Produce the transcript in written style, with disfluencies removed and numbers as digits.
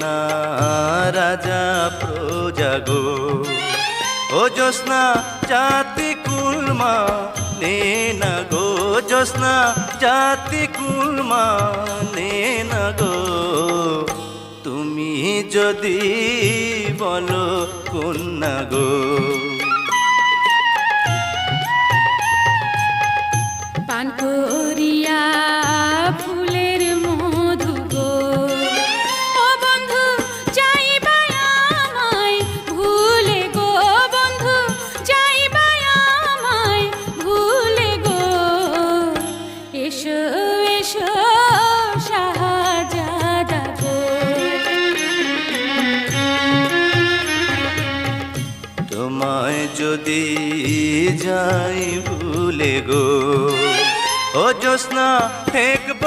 না রাজা প্রজা গো, ও জ্যোৎস্না জাতি কুলমা নে না গো, জ্যোৎস্না জাতি কুলমা নে না গো। তুমি যদি বলো কন্যা গো। পান করিয়া ফুলের মধু গো, ও বন্ধু যাইবা আমায় ভুলে গো, বন্ধু যাইবা আমায় ভুলে গো। এসো এসো শাহজাদা গো। তোমায় যদি যাই ভুলে গো, ও জ্যোৎস্না দেখব